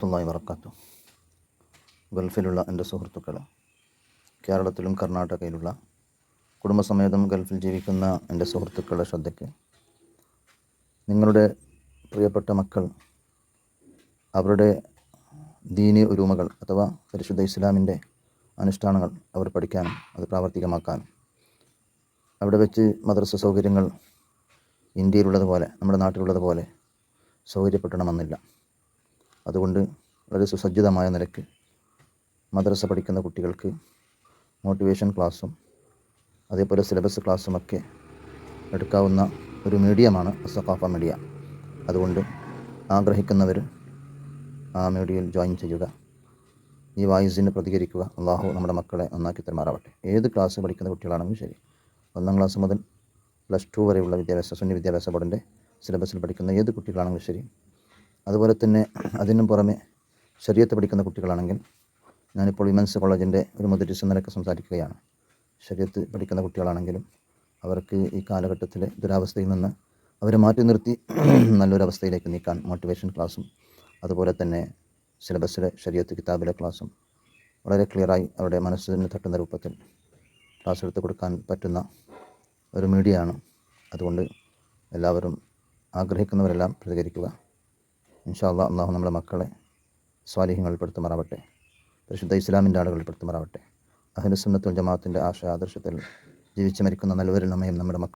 ത്തുള്ളാഹി വബറകാതുഹു. ഗൾഫിലുള്ള എൻ്റെ സുഹൃത്തുക്കൾ, കേരളത്തിലും കർണാടകയിലുള്ള കുടുംബസമേതം ഗൾഫിൽ ജീവിക്കുന്ന എൻ്റെ സുഹൃത്തുക്കളുടെ ശ്രദ്ധയ്ക്ക്, നിങ്ങളുടെ പ്രിയപ്പെട്ട മക്കൾ അവരുടെ ദീനി ഉരുമകൾ അഥവാ പരിശുദ്ധ ഇസ്ലാമിൻ്റെ അനുഷ്ഠാനങ്ങൾ അവർ പഠിക്കാനും അത് പ്രാവർത്തികമാക്കാനും അവിടെ വെച്ച് മദ്രസ സൗകര്യങ്ങൾ ഇന്ത്യയിലുള്ളതുപോലെ നമ്മുടെ നാട്ടിലുള്ളതുപോലെ സൗകര്യപ്പെടണമെന്നില്ല. അതുകൊണ്ട് വളരെ സുസജ്ജിതമായ നിലയ്ക്ക് മദ്രസ പഠിക്കുന്ന കുട്ടികൾക്ക് മോട്ടിവേഷൻ ക്ലാസ്സും അതേപോലെ സിലബസ് ക്ലാസ്സുമൊക്കെ എടുക്കാവുന്ന ഒരു മീഡിയമാണ് സഖാഫ മീഡിയ. അതുകൊണ്ട് ആഗ്രഹിക്കുന്നവർ ആ മീഡിയയിൽ ജോയിൻ ചെയ്യുക. ഈ വായിസിന് പ്രതികരിക്കുക. അള്ളാഹു നമ്മുടെ മക്കളെ നന്നാക്കി തരുമാറാവട്ടെ. ഏത് ക്ലാസ് പഠിക്കുന്ന കുട്ടികളാണെങ്കിലും ശരി, 1ാം ക്ലാസ് മുതൽ +2 വരെയുള്ള സുന്നി വിദ്യാഭ്യാസ ബോർഡിൻ്റെ സിലബസിൽ പഠിക്കുന്ന ഏത് കുട്ടികളാണെങ്കിലും ശരി, അതുപോലെ തന്നെ അതിനും പുറമെ ശരീഅത്ത് പഠിക്കുന്ന കുട്ടികളാണെങ്കിൽ, ഞാനിപ്പോൾ വിമൻസ് കോളേജിൻ്റെ ഒരു മുദരിസ് നിലയ്ക്ക് സംസാരിക്കുകയാണ്. ശരീഅത്ത് പഠിക്കുന്ന കുട്ടികളാണെങ്കിലും അവർക്ക് ഈ കാലഘട്ടത്തിലെ ദുരാവസ്ഥയിൽ നിന്ന് അവരെ മാറ്റി നിർത്തി നല്ലൊരവസ്ഥയിലേക്ക് നീക്കാൻ മോട്ടിവേഷൻ ക്ലാസ്സും അതുപോലെ തന്നെ സിലബസിലെ ശരീഅത്ത് കിതാബിലെ ക്ലാസ്സും വളരെ ക്ലിയറായി അവരുടെ മനസ്സിന് തട്ടുന്ന രൂപത്തിൽ ക്ലാസ് എടുത്ത് കൊടുക്കാൻ പറ്റുന്ന ഒരു മീഡിയയാണ്. അതുകൊണ്ട് എല്ലാവരും ആഗ്രഹിക്കുന്നവരെല്ലാം പ്രതികരിക്കുക. ഇൻഷാ അല്ലാഹ്, അള്ളാഹു നമ്മുടെ മക്കളെ സ്വാലിഹ്യങ്ങളിൽ പെടുത്തുമാറാവട്ടെ. പരിശുദ്ധ ഇസ്ലാമിൻ്റെ ആളുകളിൽ പെടുത്തുമാറാവട്ടെ. അഹ്ലുസുന്നത്ത് വൽ ജമാഅത്തിൻ്റെ ആശയാദർശത്തിൽ ജീവിച്ച് മരിക്കുന്ന നല്ലവരിൽ നമ്മയും നമ്മുടെ